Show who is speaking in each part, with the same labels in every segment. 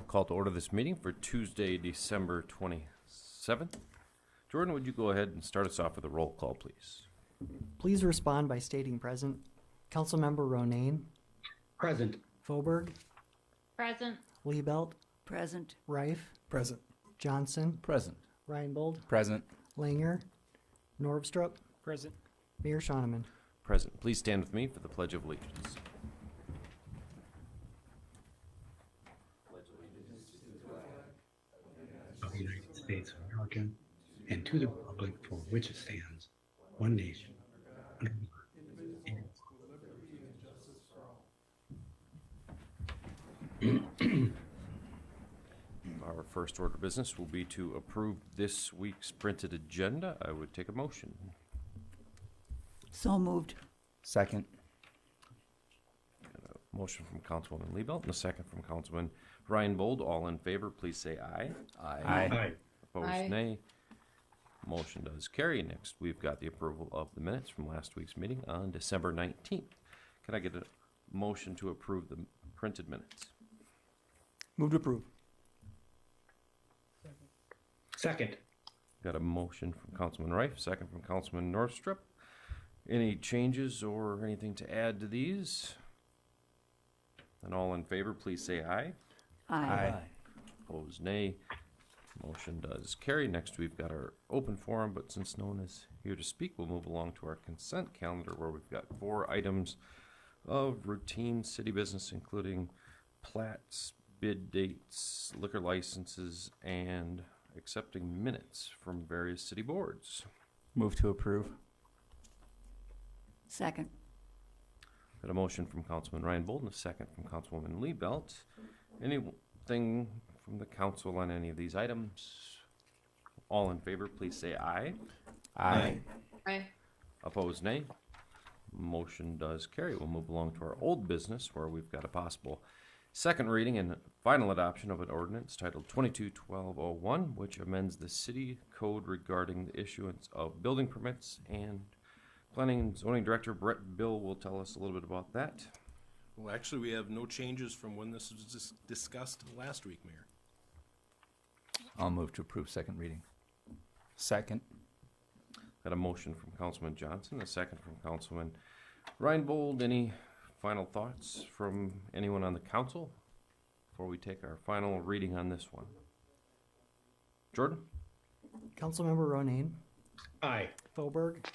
Speaker 1: Call to order this meeting for Tuesday, December 27th. Jordan, would you go ahead and start us off with a roll call, please?
Speaker 2: Please respond by stating present. Councilmember Ronayne.
Speaker 3: Present.
Speaker 2: Foberg.
Speaker 4: Present.
Speaker 2: Liebelt.
Speaker 4: Present.
Speaker 2: Reif.
Speaker 5: Present.
Speaker 2: Johnson.
Speaker 5: Present.
Speaker 2: Reinbold.
Speaker 5: Present.
Speaker 2: Langer. Norvstrup.
Speaker 5: Present.
Speaker 2: Mayor Schoeneman.
Speaker 1: Present. Please stand with me for the Pledge of Allegiance.
Speaker 3: Of the United States of America and to the republic for which it stands, one nation, under God,
Speaker 1: Our first order of business will be to approve this week's printed agenda. I would take a motion.
Speaker 4: So moved.
Speaker 5: Second.
Speaker 1: Motion from Councilwoman Liebelt and a second from Councilman Reinbold. All in favor, please say aye.
Speaker 3: Aye.
Speaker 1: Opposed,
Speaker 4: Aye.
Speaker 1: nay. Motion does carry. Next, we've got the approval of the minutes from last week's meeting on December 19th. Can I get a motion to approve the printed minutes?
Speaker 5: Move to approve.
Speaker 3: Second.
Speaker 1: Got a motion from Councilman Reif, second from Councilman Norvstrup. Any changes or anything to add to these? And all in favor, please say aye. Opposed, nay. Motion does carry. Next, we've got our open forum, but since no one is here to speak, we'll move along to our consent calendar where we've got 4 items of routine city business, including plats, bid dates, liquor licenses, and accepting minutes from various city boards.
Speaker 5: Move to approve.
Speaker 4: Second.
Speaker 1: Got a motion from Councilman Reinbold and a second from Councilwoman Liebelt. Anything from the council on any of these items? All in favor, please say aye.
Speaker 5: Aye.
Speaker 4: Aye.
Speaker 1: Opposed, nay. Motion does carry. We'll move along to our old business where we've got a possible second reading and final adoption of an ordinance titled 22-1201, which amends the city code regarding the issuance of building permits. And Planning and Zoning Director Brett Bill will tell us a little bit about that.
Speaker 6: Well, actually, we have no changes from when this was discussed last week, Mayor.
Speaker 5: I'll move to approve second reading. Second.
Speaker 1: Got a motion from Councilman Johnson, a second from Councilman Reinbold. Any final thoughts from anyone on the council before we take our final reading on this one? Jordan?
Speaker 2: Councilmember Ronayne.
Speaker 3: Aye.
Speaker 2: Foberg.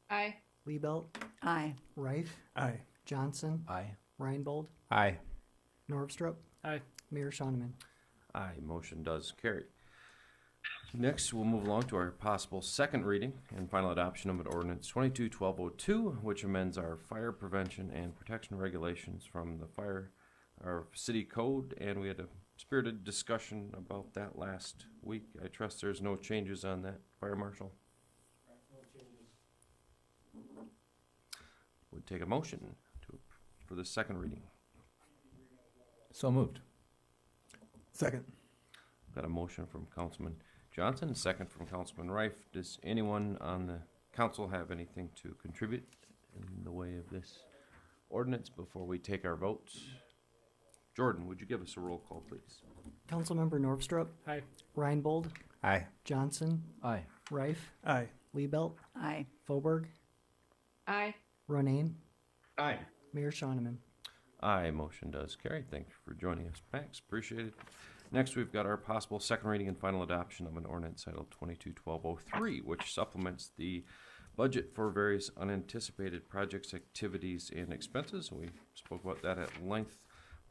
Speaker 4: Aye.
Speaker 2: Liebelt.
Speaker 4: Aye.
Speaker 2: Reif.
Speaker 5: Aye.
Speaker 2: Johnson.
Speaker 5: Aye.
Speaker 2: Reinbold.
Speaker 5: Aye.
Speaker 2: Norvstrup.
Speaker 5: Aye.
Speaker 2: Mayor Schoeneman.
Speaker 1: Aye, motion does carry. Next, we'll move along to our possible second reading and final adoption of an ordinance 22-1202, which amends our fire prevention and protection regulations from our city code, and we had a spirited discussion about that last week. I trust there's no changes on that, Fire Marshal? No changes. Would take a motion for the second reading.
Speaker 5: So moved. Second.
Speaker 1: Got a motion from Councilman Johnson, a second from Councilman Reif. Does anyone on the council have anything to contribute in the way of this ordinance before we take our votes? Jordan, would you give us a roll call, please?
Speaker 2: Councilmember Norvstrup.
Speaker 5: Aye.
Speaker 2: Reinbold.
Speaker 5: Aye.
Speaker 2: Johnson.
Speaker 5: Aye.
Speaker 2: Reif.
Speaker 5: Aye.
Speaker 2: Liebelt.
Speaker 4: Aye.
Speaker 2: Foberg.
Speaker 4: Aye.
Speaker 2: Ronayne.
Speaker 3: Aye.
Speaker 2: Mayor Schoeneman.
Speaker 1: Aye, motion does carry. Thank you for joining us, Max. Appreciate it. Next, we've got our possible second reading and final adoption of an ordinance titled 22-1203, which supplements the budget for various unanticipated projects, activities, and expenses. We spoke about that at length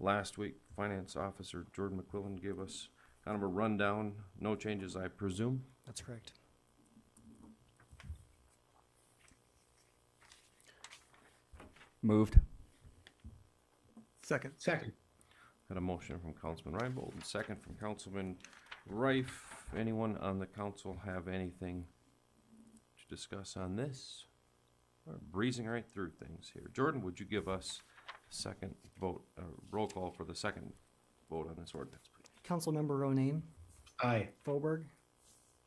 Speaker 1: last week. Finance Officer Jordan McQuillan gave us kind of a rundown. No changes, I presume.
Speaker 2: That's correct.
Speaker 5: Moved.
Speaker 3: Second. Second.
Speaker 1: Got a motion from Councilman Reinbold and second from Councilman Reif. Anyone on the council have anything to discuss on this? We're breezing right through things here. Jordan, would you give us a second vote, roll call for the second vote on this ordinance, please?
Speaker 2: Councilmember Ronayne.
Speaker 3: Aye.
Speaker 2: Foberg.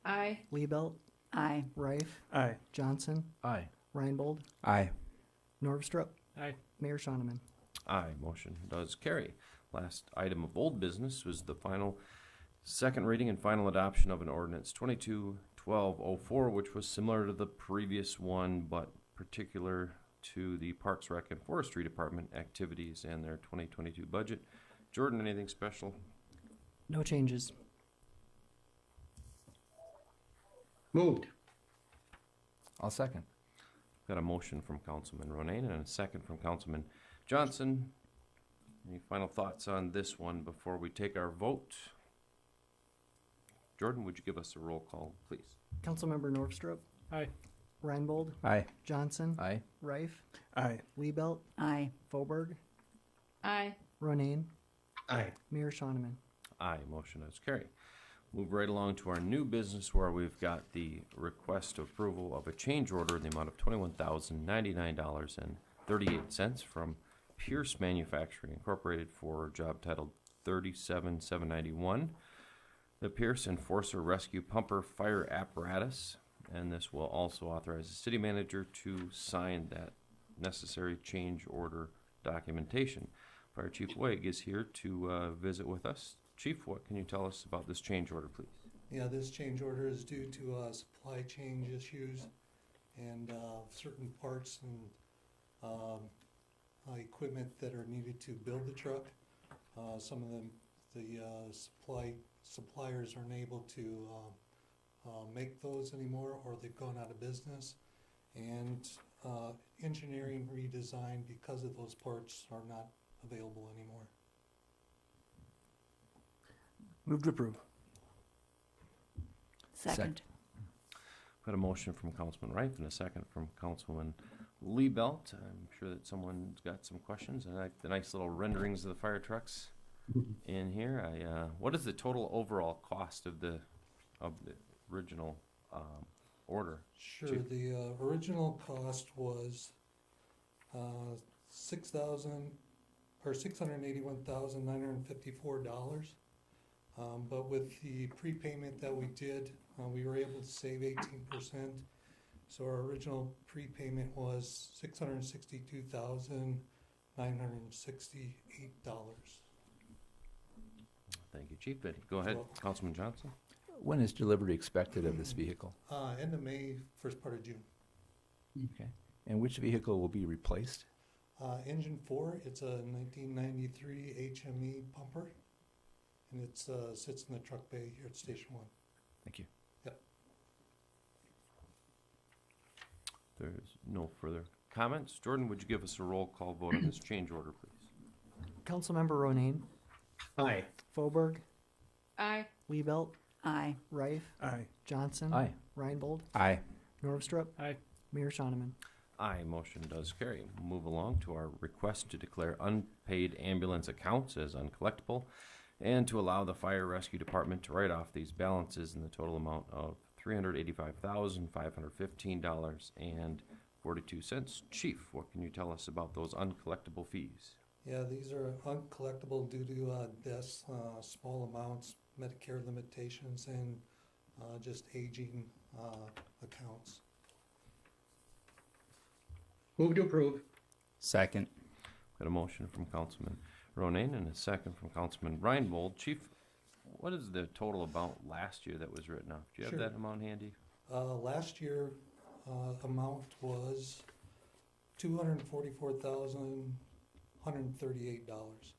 Speaker 4: Aye.
Speaker 2: Liebelt.
Speaker 4: Aye.
Speaker 2: Reif.
Speaker 5: Aye.
Speaker 2: Johnson.
Speaker 5: Aye.
Speaker 2: Reinbold.
Speaker 5: Aye.
Speaker 2: Norvstrup.
Speaker 5: Aye.
Speaker 2: Mayor Schoeneman.
Speaker 1: Aye, motion does carry. Last item of old business was the second reading and final adoption of an ordinance 22-1204, which was similar to the previous one, but particular to the Parks, Rec, and Forestry Department activities and their 2022 budget. Jordan, anything special?
Speaker 2: No changes.
Speaker 3: Moved.
Speaker 5: I'll second.
Speaker 1: Got a motion from Councilman Ronayne and a second from Councilman Johnson. Any final thoughts on this one before we take our vote? Jordan, would you give us a roll call, please?
Speaker 2: Councilmember Norvstrup,
Speaker 6: Aye.
Speaker 2: Reinbold,
Speaker 5: Aye.
Speaker 2: Johnson,
Speaker 5: Aye.
Speaker 2: Rife,
Speaker 6: Aye.
Speaker 2: Liebelt,
Speaker 4: Aye.
Speaker 2: Foberg,
Speaker 4: Aye.
Speaker 2: Ronayne,
Speaker 3: Aye.
Speaker 2: Mayor Shoneman.
Speaker 1: Aye, motion is carried. Move right along to our new business where we've got the request of approval of a change order in the amount of $21,099.38 from Pierce Manufacturing Incorporated for a job titled 37791. The Pierce Enforcer Rescue Pumper Fire Apparatus, and this will also authorize the city manager to sign that necessary change order documentation. Fire Chief Wade is here to visit with us. Chief, what can you tell us about this change order, please?
Speaker 7: Yeah, this change order is due to supply chain issues and certain parts and equipment that are needed to build the truck. Some of them, the suppliers aren't able to make those anymore, or they've gone out of business. And engineering redesign because of those parts are not available anymore.
Speaker 6: Move to approve.
Speaker 4: Second.
Speaker 1: Got a motion from Councilman Rife and a second from Councilman Liebelt. I'm sure that someone's got some questions. I like the nice little renderings of the fire trucks in here. What is the total overall cost of the original order?
Speaker 7: Sure,
Speaker 1: Chief?
Speaker 7: the original cost was $681,954. But with the prepayment that we did, we were able to save 18%. So our original prepayment was $662,968.
Speaker 1: Thank you, Chief. Go ahead, Councilman Johnson.
Speaker 5: When is delivery expected of this vehicle?
Speaker 7: End of May, first part of June.
Speaker 5: Okay. And which vehicle will be replaced?
Speaker 7: Engine 4, it's a 1993 HME pumper, and it sits in the truck bay here at Station 1.
Speaker 5: Thank you.
Speaker 7: Yep.
Speaker 1: There's no further comments. Jordan, would you give us a roll call vote on this change order, please?
Speaker 2: Councilmember Ronayne,
Speaker 3: Aye.
Speaker 2: Foberg,
Speaker 4: Aye.
Speaker 2: Liebelt,
Speaker 4: Aye.
Speaker 2: Rife,
Speaker 6: Aye.
Speaker 2: Johnson,
Speaker 5: Aye.
Speaker 2: Reinbold,
Speaker 5: Aye.
Speaker 2: Norvstrup,
Speaker 6: Aye.
Speaker 2: Mayor Shoneman.
Speaker 1: Aye, motion does carry. Move along to our request to declare unpaid ambulance accounts as uncollectible and to allow the Fire Rescue Department to write off these balances in the total amount of $385,515.42. Chief, what can you tell us about those uncollectible fees?
Speaker 7: Yeah, these are uncollectible due to deaths, small amounts, Medicare limitations, and just aging accounts.
Speaker 3: Move to approve.
Speaker 5: Second.
Speaker 1: Got a motion from Councilman Ronayne and a second from Councilman Reinbold. Chief, what is the total amount last year that was written off? Do you have
Speaker 7: Sure.
Speaker 1: that amount handy?
Speaker 7: Last year amount was $244,138.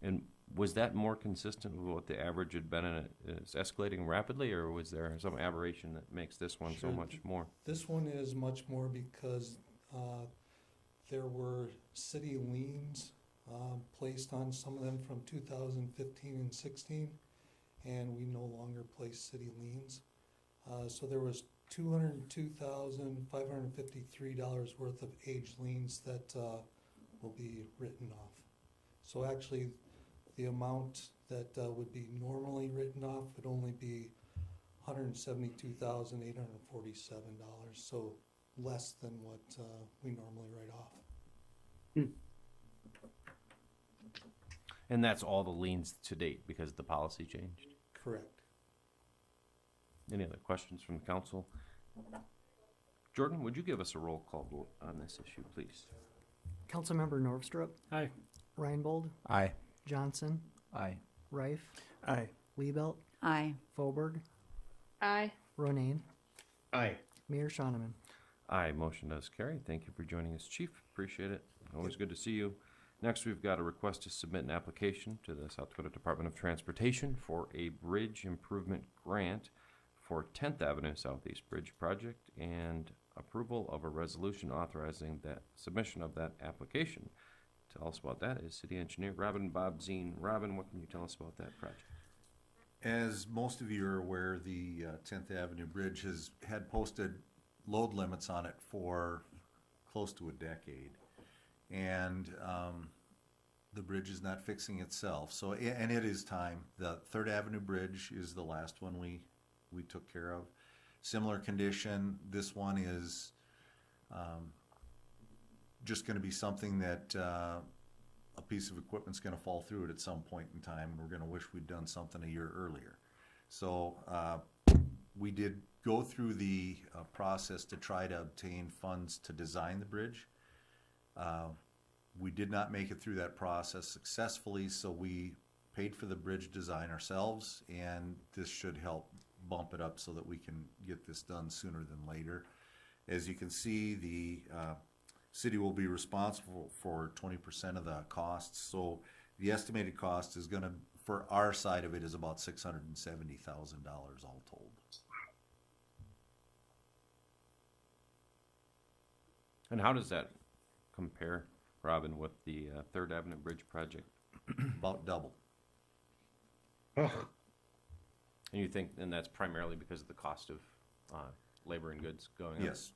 Speaker 1: And was that more consistent with what the average had been, and it's escalating rapidly, or was there some aberration that makes this one so
Speaker 7: Sure.
Speaker 1: much more?
Speaker 7: This one is much more because there were city liens placed on some of them from 2015 and 16, and we no longer place city liens. So there was $202,553 worth of aged liens that will be written off. So actually, the amount that would be normally written off would only be $172,847, so less than what we normally write off.
Speaker 1: And that's all the liens to date because the policy changed?
Speaker 7: Correct.
Speaker 1: Any other questions from the council? Jordan, would you give us a roll call vote on this issue, please?
Speaker 2: Councilmember Norvstrup,
Speaker 6: Aye.
Speaker 2: Reinbold,
Speaker 5: Aye.
Speaker 2: Johnson,
Speaker 5: Aye.
Speaker 2: Reif,
Speaker 8: Aye.
Speaker 2: Liebelt,
Speaker 4: Aye.
Speaker 2: Fauberg,
Speaker 4: Aye.
Speaker 2: Ronayne,
Speaker 3: Aye.
Speaker 2: Mayor Shoneman.
Speaker 1: Aye, motion does carry. Thank you for joining us, Chief. Appreciate it. Always good to see you. Next, we've got a request to submit an application to the South Dakota Department of Transportation for a bridge improvement grant for 10th Avenue Southeast Bridge Project and approval of a resolution authorizing that submission of that application. Tell us about that is City Engineer Robin Bob Zine. Robin, what can you tell us about that project?
Speaker 9: As most of you are aware, the 10th Avenue Bridge has had posted load limits on it for close to a decade. And the bridge is not fixing itself. So, and it is time. The 3rd Avenue Bridge is the last one we took care of. Similar condition. This one is just going to be something that a piece of equipment's going to fall through it at some point in time. We're going to wish we'd done something a year earlier. So we did go through the process to try to obtain funds to design the bridge. We did not make it through that process successfully, so we paid for the bridge design ourselves, and this should help bump it up so that we can get this done sooner than later. As you can see, the city will be responsible for 20% of the costs, so the estimated cost is going to, for our side of it, is about $670,000 all told.
Speaker 1: And how does that compare, Robin, with the 3rd Avenue Bridge project?
Speaker 9: About double.
Speaker 3: Oh,
Speaker 1: And you think, and that's primarily because of the cost of labor and goods going up?
Speaker 9: Yes.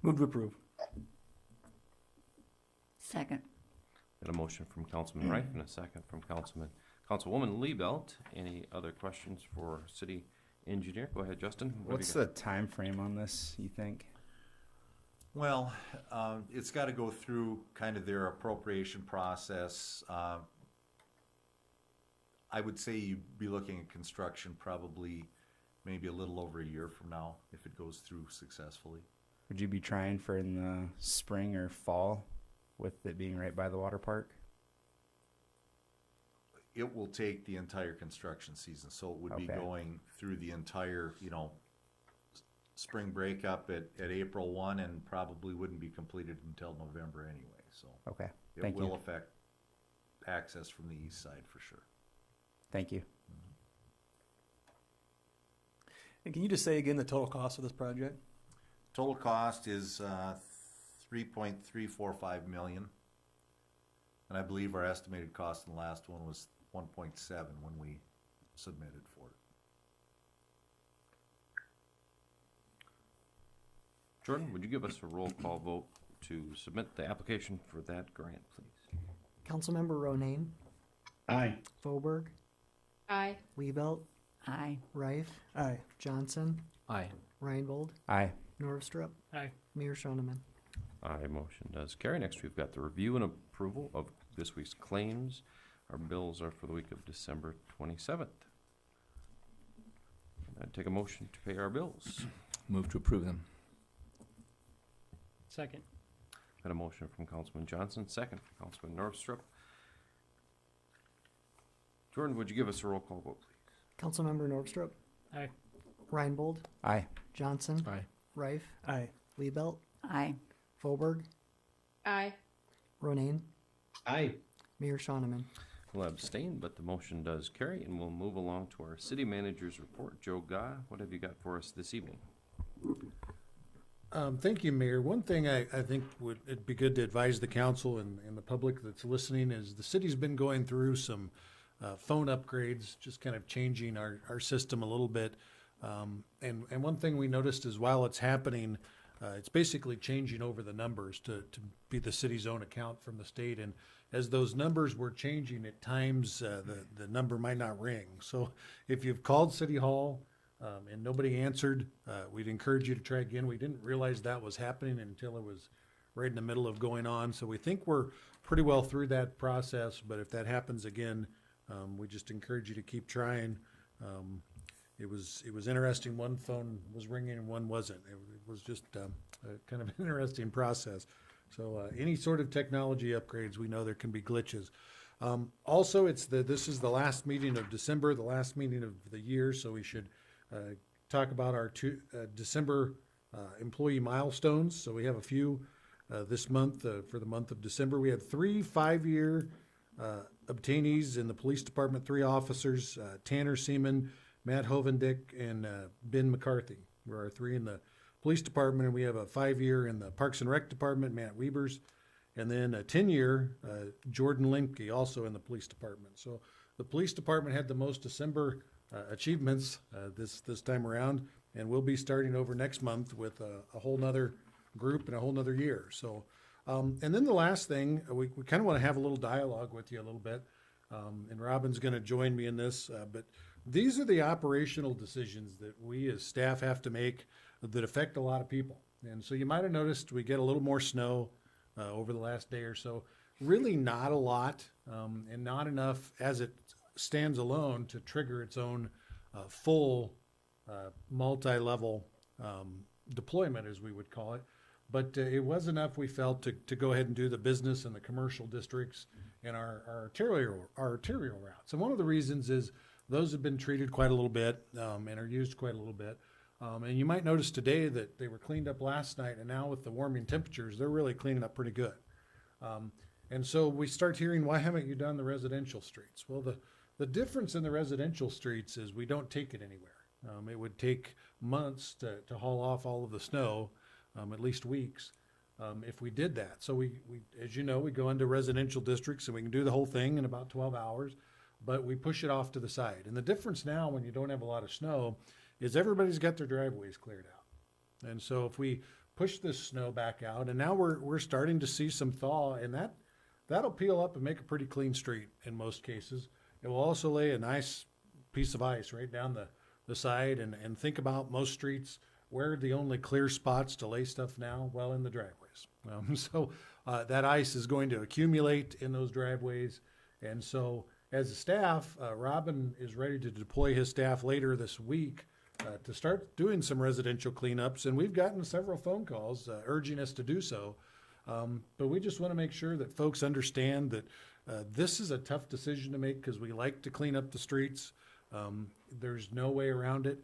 Speaker 8: Move to approve.
Speaker 4: Second.
Speaker 1: Got a motion from Councilman Reif and a second from Councilwoman Liebelt. Any other questions for City Engineer? Go ahead, Justin. What have
Speaker 10: What's
Speaker 1: you
Speaker 10: the time frame on this, you think?
Speaker 9: Well, it's got to go through kind of their appropriation process. I would say you'd be looking at construction probably maybe a little over a year from now if it goes through successfully.
Speaker 10: Would you be trying for in the spring or fall with it being right by the water park?
Speaker 9: It will take the entire construction season, so it would be
Speaker 10: Okay.
Speaker 9: going through the entire, spring break up at April 1 and probably wouldn't be completed until November anyway, so
Speaker 10: Okay,
Speaker 9: it
Speaker 10: thank
Speaker 9: will
Speaker 10: you.
Speaker 9: affect access from the east side for sure.
Speaker 10: Thank you.
Speaker 8: And can you just say again the total cost of this project?
Speaker 9: Total cost is $3.345 million. And I believe our estimated cost in the last one was 1.7 when we submitted for it.
Speaker 1: Jordan, would you give us a roll call vote to submit the application for that grant, please?
Speaker 2: Councilmember Ronayne,
Speaker 3: aye.
Speaker 2: Fauberg,
Speaker 4: Aye.
Speaker 2: Liebelt,
Speaker 4: Aye.
Speaker 2: Reif,
Speaker 8: Aye.
Speaker 2: Johnson,
Speaker 5: Aye.
Speaker 2: Reinbold,
Speaker 10: Aye.
Speaker 2: Norvstrup,
Speaker 8: Aye.
Speaker 2: Mayor Shoneman.
Speaker 1: Aye, motion does carry. Next, we've got the review and approval of this week's claims. Our bills are for the week of December 27th. I'd take a motion to pay our bills.
Speaker 5: Move to approve them.
Speaker 8: Second.
Speaker 1: Got a motion from Councilman Johnson, second from Councilman Norvstrup. Jordan, would you give us a roll call vote, please?
Speaker 2: Councilmember Norvstrup,
Speaker 8: Aye.
Speaker 2: Reinbold,
Speaker 10: Aye.
Speaker 2: Johnson,
Speaker 5: Aye.
Speaker 2: Reif,
Speaker 8: Aye.
Speaker 2: Liebelt,
Speaker 4: Aye.
Speaker 2: Fauberg,
Speaker 4: Aye.
Speaker 2: Ronayne,
Speaker 3: Aye.
Speaker 2: Mayor Shoneman.
Speaker 1: Will abstain, but the motion does carry, and we'll move along to our city manager's report. Joe Gah, what have you got for us this evening?
Speaker 11: Thank you, Mayor. One thing I think it'd be good to advise the council and the public that's listening is the city's been going through some phone upgrades, just kind of changing our system a little bit. And one thing we noticed is while it's happening, it's basically changing over the numbers to be the city's own account from the state. And as those numbers were changing, at times the number might not ring. So if you've called City Hall and nobody answered, we'd encourage you to try again. We didn't realize that was happening until it was right in the middle of going on. So we think we're pretty well through that process. But if that happens again, we just encourage you to keep trying. It was interesting. One phone was ringing and one wasn't. It was just kind of an interesting process. So any sort of technology upgrades, we know there can be glitches. Also, this is the last meeting of December, the last meeting of the year, so we should talk about our December employee milestones. So we have a few this month. For the month of December, we had 3 5-year obtainees in the police department, 3 officers, Tanner Seaman, Matt Hovendick, and Ben McCarthy were our 3 in the police department. And we have a 5-year in the Parks and Rec department, Matt Weavers, and then a 10-year, Jordan Limke, also in the police department. So the police department had the most December achievements this time around, and we'll be starting over next month with a whole nother group and a whole nother year. So, and then the last thing, we kind of want to have a little dialogue with you a little bit, and Robin's going to join me in this, but these are the operational decisions that we as staff have to make that affect a lot of people. And so you might have noticed we get a little more snow over the last day or so. Really not a lot, and not enough as it stands alone to trigger its own full multi-level deployment, as we would call it. But it was enough, we felt, to go ahead and do the business and the commercial districts and our arterial routes. And one of the reasons is those have been treated quite a little bit and are used quite a little bit. And you might notice today that they were cleaned up last night, and now with the warming temperatures, they're really cleaning up pretty good. And so we start hearing, why haven't you done the residential streets? Well, the difference in the residential streets is we don't take it anywhere. It would take months to haul off all of the snow, at least weeks, if we did that. So we, as you know, we go into residential districts and we can do the whole thing in about 12 hours, but we push it off to the side. And the difference now when you don't have a lot of snow is everybody's got their driveways cleared out. And so if we push this snow back out, and now we're starting to see some thaw, and that'll peel up and make a pretty clean street in most cases. It will also lay a nice piece of ice right down the side, and think about most streets, where are the only clear spots to lay stuff now? Well, in the driveways. So that ice is going to accumulate in those driveways. And so as a staff, Robin is ready to deploy his staff later this week to start doing some residential cleanups. And we've gotten several phone calls urging us to do so. But we just want to make sure that folks understand that this is a tough decision to make because we like to clean up the streets. There's no way around it.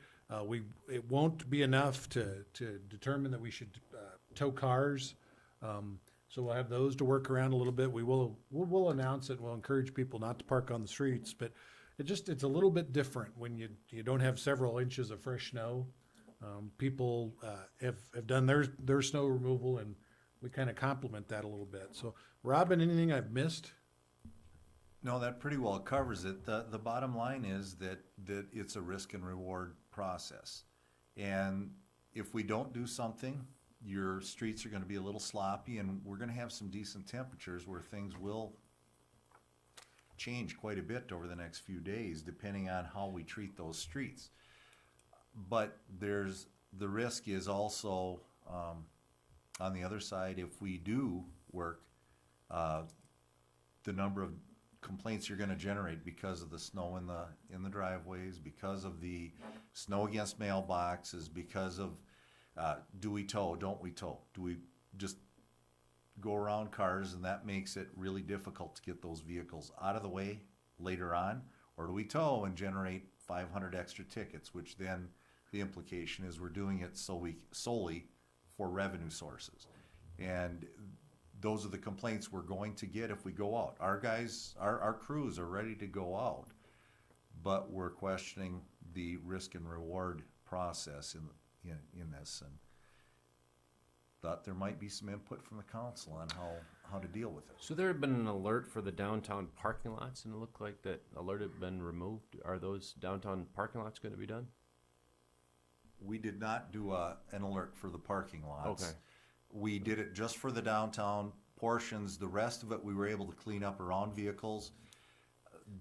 Speaker 11: It won't be enough to determine that we should tow cars. So we'll have those to work around a little bit. We'll announce it. We'll encourage people not to park on the streets, but it's a little bit different when you don't have several inches of fresh snow. People have done their snow removal, and we kind of complement that a little bit. So Robin, anything I've missed?
Speaker 9: No, that pretty well covers it. The bottom line is that it's a risk and reward process. And if we don't do something, your streets are going to be a little sloppy, and we're going to have some decent temperatures where things will change quite a bit over the next few days, depending on how we treat those streets. But the risk is also, on the other side, if we do work, the number of complaints you're going to generate because of the snow in the driveways, because of the snow against mailboxes, because of do we tow, don't we tow, do we just go around cars, and that makes it really difficult to get those vehicles out of the way later on, or do we tow and generate 500 extra tickets, which then the implication is we're doing it solely for revenue sources. And those are the complaints we're going to get if we go out. Our guys, our crews are ready to go out, but we're questioning the risk and reward process in this, and thought there might be some input from the council on how to deal with it.
Speaker 1: So there had been an alert for the downtown parking lots, and it looked like that alert had been removed. Are those downtown parking lots going to be done?
Speaker 9: We did not do an alert for the parking lots.
Speaker 1: Okay.
Speaker 9: We did it just for the downtown portions. The rest of it we were able to clean up around vehicles.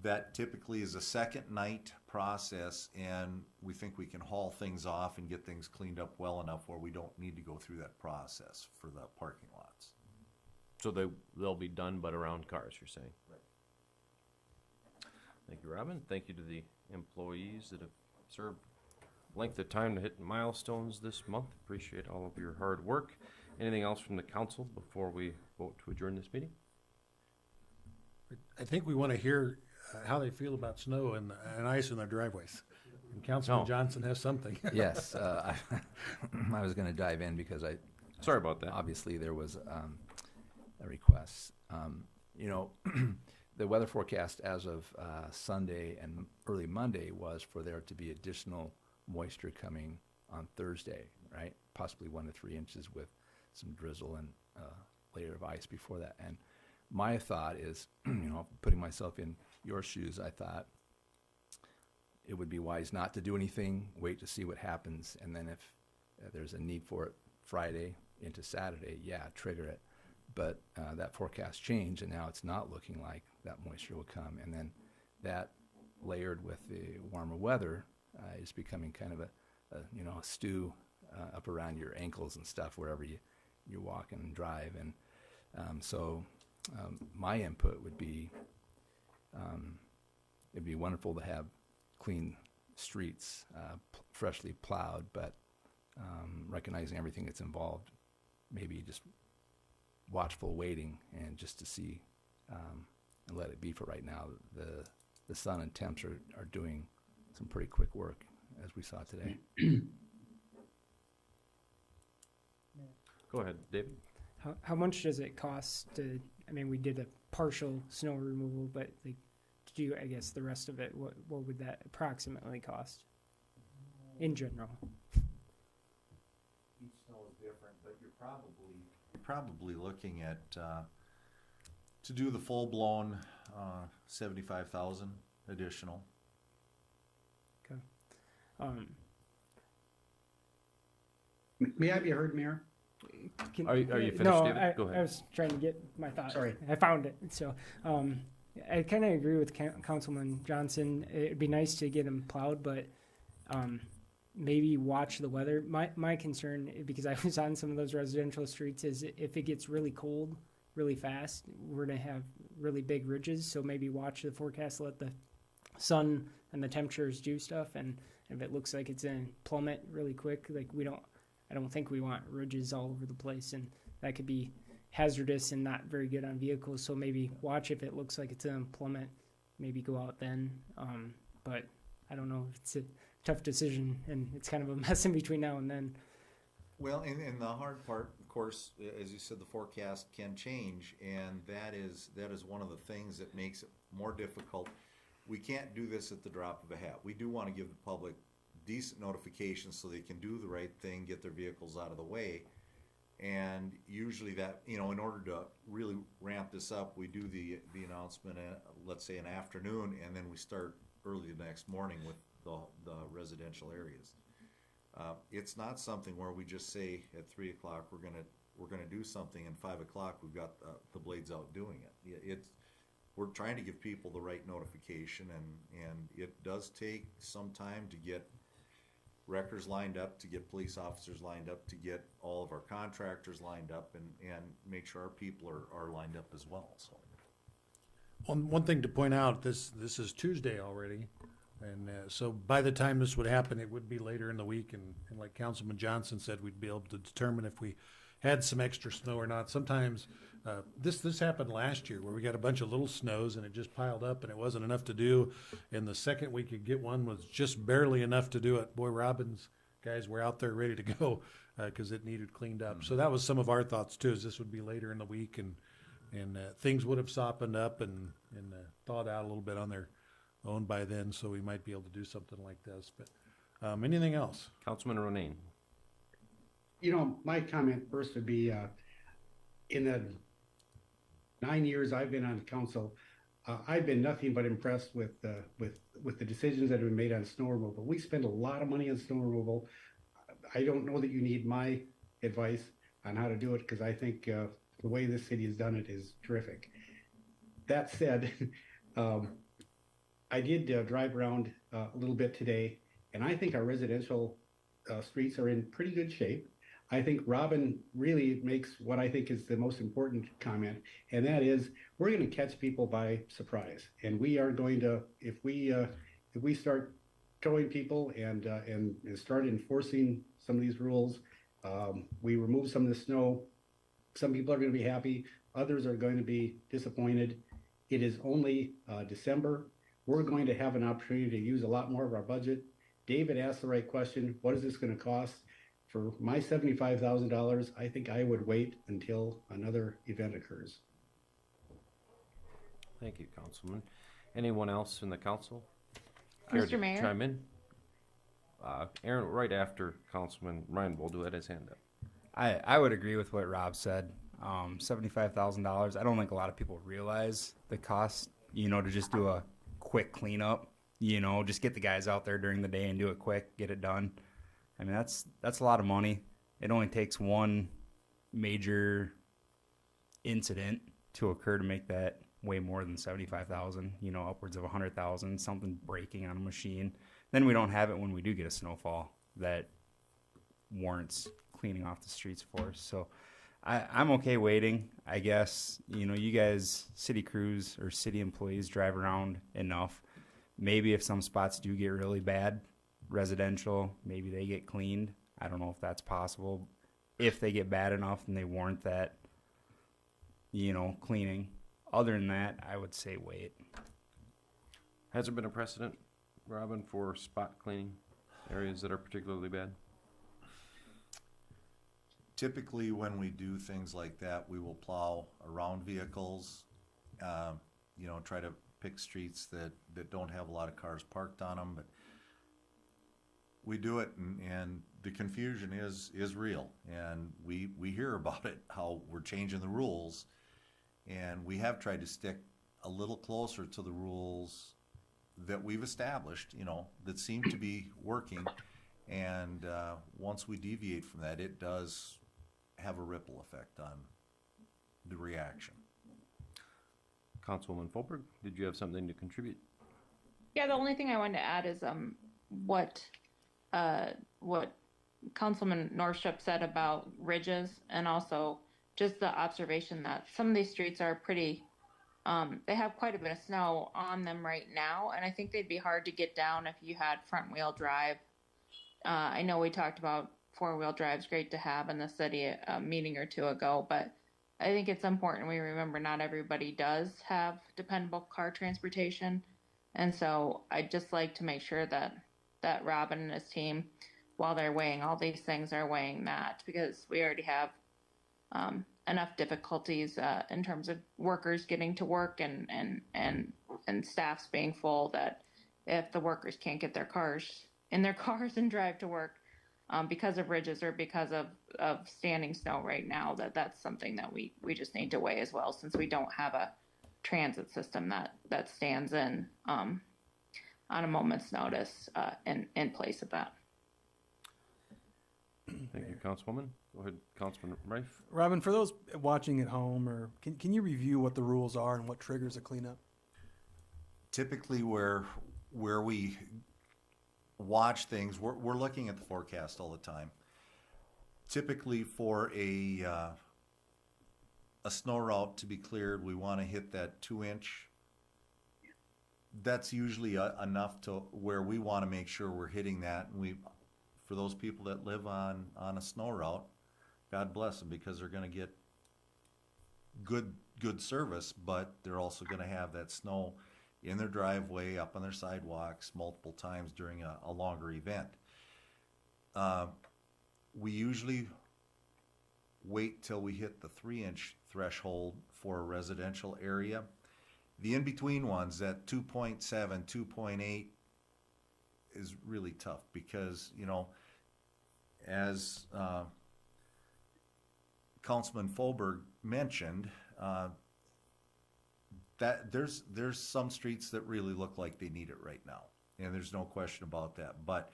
Speaker 9: That typically is a second night process, and we think we can haul things off and get things cleaned up well enough where we don't need to go through that process for the parking lots.
Speaker 1: So they'll be done, but around cars, you're saying?
Speaker 9: Right.
Speaker 1: Thank you, Robin. Thank you to the employees that have served length of time to hit milestones this month. Appreciate all of your hard work. Anything else from the council before we vote to adjourn this meeting?
Speaker 11: I think we want to hear how they feel about snow and ice in their driveways. And Councilman
Speaker 1: No.
Speaker 11: Johnson has something.
Speaker 5: Yes, I was going to dive in because
Speaker 1: Sorry about that.
Speaker 5: obviously there was a request. You know, the weather forecast as of Sunday and early Monday was for there to be additional moisture coming on Thursday, right? Possibly 1 to 3 inches with some drizzle and a layer of ice before that. And my thought is, you know, putting myself in your shoes, I thought it would be wise not to do anything, wait to see what happens, and then if there's a need for it Friday into Saturday, yeah, trigger it. But that forecast changed, and now it's not looking like that moisture will come. And then that layered with the warmer weather is becoming kind of a stew up around your ankles and stuff wherever you walk and drive. And so my input would be it'd be wonderful to have clean streets, freshly plowed, but recognizing everything that's involved, maybe just watchful waiting and just to see and let it be for right now. The sun and temps are doing some pretty quick work, as we saw today.
Speaker 1: Go ahead, David.
Speaker 12: How much does it cost to, I mean, we did a partial snow removal, but like, to do, I guess, the rest of it, what would that approximately cost in general?
Speaker 9: Each snow is different, but you're probably looking at, to do the full-blown, 75,000 additional.
Speaker 12: Okay.
Speaker 3: May I be heard, Mayor?
Speaker 1: Are you finished,
Speaker 12: no,
Speaker 1: David? Go ahead.
Speaker 12: I was trying to get my thought.
Speaker 3: Sorry.
Speaker 12: I found it. So I kind of agree with Councilman Johnson. It'd be nice to get them plowed, but maybe watch the weather. My concern, because I was on some of those residential streets, is if it gets really cold really fast, we're going to have really big ridges. So maybe watch the forecast, let the sun and the temperatures do stuff. And if it looks like it's in plummet really quick, like I don't think we want ridges all over the place, and that could be hazardous and not very good on vehicles. So maybe watch if it looks like it's in plummet, maybe go out then. But I don't know if it's a tough decision, and it's kind of a mess in between now and then.
Speaker 9: Well, and the hard part, of course, as you said, the forecast can change, and that is one of the things that makes it more difficult. We can't do this at the drop of a hat. We do want to give the public decent notifications so they can do the right thing, get their vehicles out of the way. And usually that, in order to really ramp this up, we do the announcement at, let's say, an afternoon, and then we start early the next morning with the residential areas. It's not something where we just say at 3 o'clock we're gonna do something, and 5 o'clock we've got the blades out doing it. We're trying to give people the right notification, and it does take some time to get wreckers lined up, to get police officers lined up, to get all of our contractors lined up, and make sure our people are lined up as well. So
Speaker 11: One thing to point out, this is Tuesday already, and so by the time this would happen, it would be later in the week, and like Councilman Johnson said, we'd be able to determine if we had some extra snow or not. Sometimes this happened last year where we got a bunch of little snows and it just piled up and it wasn't enough to do, and the second we could get one was just barely enough to do it. Boy, Robbins guys were out there ready to go because it needed cleaned up. So that was some of our thoughts too, is this would be later in the week, and things would have softened up and thawed out a little bit on their own by then, so we might be able to do something like this. But anything else?
Speaker 1: Councilman Ronayne.
Speaker 3: My comment first would be, in the 9 years I've been on council, I've been nothing but impressed with the decisions that have been made on snow removal. We spend a lot of money on snow removal. I don't know that you need my advice on how to do it, because I think the way this city has done it is terrific. That said, I did drive around a little bit today, and I think our residential streets are in pretty good shape. I think Robin really makes what I think is the most important comment, and that is we're going to catch people by surprise, and we are going to, if we start towing people and start enforcing some of these rules, We removed some of the snow. Some people are going to be happy. Others are going to be disappointed. It is only December. We're going to have an opportunity to use a lot more of our budget. David asked the right question. What is this going to cost? For my $75,000, I think I would wait until another event occurs.
Speaker 1: Thank you, Councilman. Anyone else in the council? Care
Speaker 4: Mr.
Speaker 1: to
Speaker 4: Mayor?
Speaker 1: chime in? Aaron, right after Councilman Ryan Boldu had his hand up.
Speaker 10: I would agree with what Rob said. $75,000. I don't think a lot of people realize the cost, to just do a quick cleanup, just get the guys out there during the day and do it quick, get it done. I mean, that's a lot of money. It only takes one major incident to occur to make that way more than 75,000, upwards of 100,000, something breaking on a machine. Then we don't have it when we do get a snowfall that warrants cleaning off the streets for us. So I'm okay waiting. I guess, you guys, city crews or city employees drive around enough. Maybe if some spots do get really bad, residential, maybe they get cleaned. I don't know if that's possible. If they get bad enough, then they warrant that, cleaning. Other than that, I would say wait.
Speaker 1: Has there been a precedent, Robin, for spot cleaning areas that are particularly bad?
Speaker 9: Typically, when we do things like that, we will plow around vehicles, try to pick streets that don't have a lot of cars parked on them, but we do it, and the confusion is real, and we hear about it, how we're changing the rules, and we have tried to stick a little closer to the rules that we've established, that seem to be working, and once we deviate from that, it does have a ripple effect on the reaction.
Speaker 1: Councilwoman Folberg, did you have something to contribute?
Speaker 4: Yeah, the only thing I wanted to add is what Councilman Northrup said about ridges, and also just the observation that some of these streets are pretty, they have quite a bit of snow on them right now, and I think they'd be hard to get down if you had front wheel drive. I know we talked about four-wheel drive's great to have in the city a meeting or two ago, but I think it's important we remember not everybody does have dependable car transportation. And so I'd just like to make sure that Robin and his team, while they're weighing all these things, are weighing that, because we already have enough difficulties in terms of workers getting to work and staffs being full, that if the workers can't get their cars in their cars and drive to work because of ridges or because of standing snow right now, that's something that we just need to weigh as well, since we don't have a transit system that stands in on a moment's notice in place of that.
Speaker 1: Thank you, Councilwoman. Go ahead, Councilman Rife.
Speaker 8: Robin, for those watching at home, or can you review what the rules are and what triggers a cleanup?
Speaker 9: Typically, where we watch things, we're looking at the forecast all the time. Typically, for a snow route to be cleared, we want to hit that 2-inch. That's usually enough to where we want to make sure we're hitting that. And for those people that live on a snow route, God bless them, because they're going to get good service, but they're also going to have that snow in their driveway, up on their sidewalks multiple times during a longer event. We usually wait till we hit the 3-inch threshold for a residential area. The in-between ones, that 2.7, 2.8, is really tough because, as Councilman Folberg mentioned, that there's some streets that really look like they need it right now, and there's no question about that. But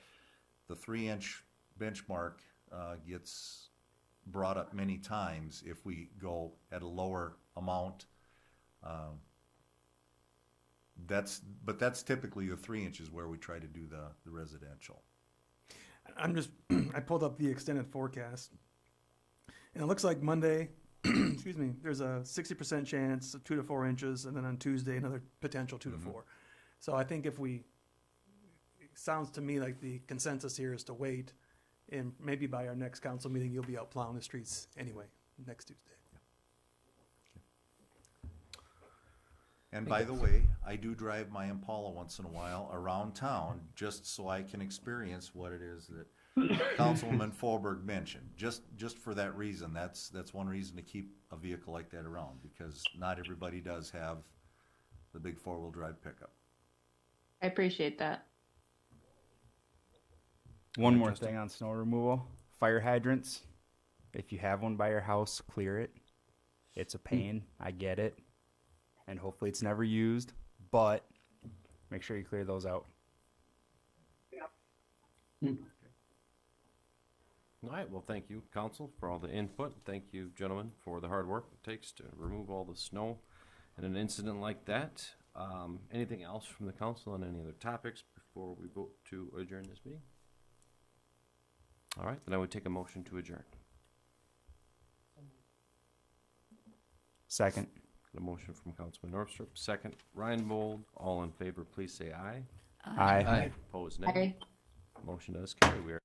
Speaker 9: the 3-inch benchmark gets brought up many times if we go at a lower amount. That's typically the 3 inches where we try to do the residential.
Speaker 8: I pulled up the extended forecast, and it looks like Monday, excuse me, there's a 60% chance of 2 to 4 inches, and then on Tuesday another potential 2 to 4. So I think it sounds to me like the consensus here is to wait And maybe by our next council meeting, you'll be out plowing the streets anyway, next Tuesday.
Speaker 9: And by the way, I do drive my Impala once in a while around town, just so I can experience what it is that Councilwoman Forberg mentioned. Just for that reason, that's one reason to keep a vehicle like that around, because not everybody does have the big four-wheel drive pickup.
Speaker 4: I appreciate that.
Speaker 10: One more thing on snow removal. Fire hydrants. If you have one by your house, clear it. It's a pain. I get it. And hopefully it's never used, but make sure you clear those out.
Speaker 1: All right, well, thank you, council, for all the input. Thank you, gentlemen, for the hard work it takes to remove all the snow in an incident like that. Anything else from the council on any other topics before we vote to adjourn this meeting? All right, then I would take a motion to adjourn.
Speaker 10: Second.
Speaker 1: A motion from Councilman Northrup, second Ryan Bold. All in favor, please say aye.
Speaker 10: Aye.
Speaker 1: Opposed, nay.
Speaker 4: Aye.
Speaker 1: Motion does carry. We are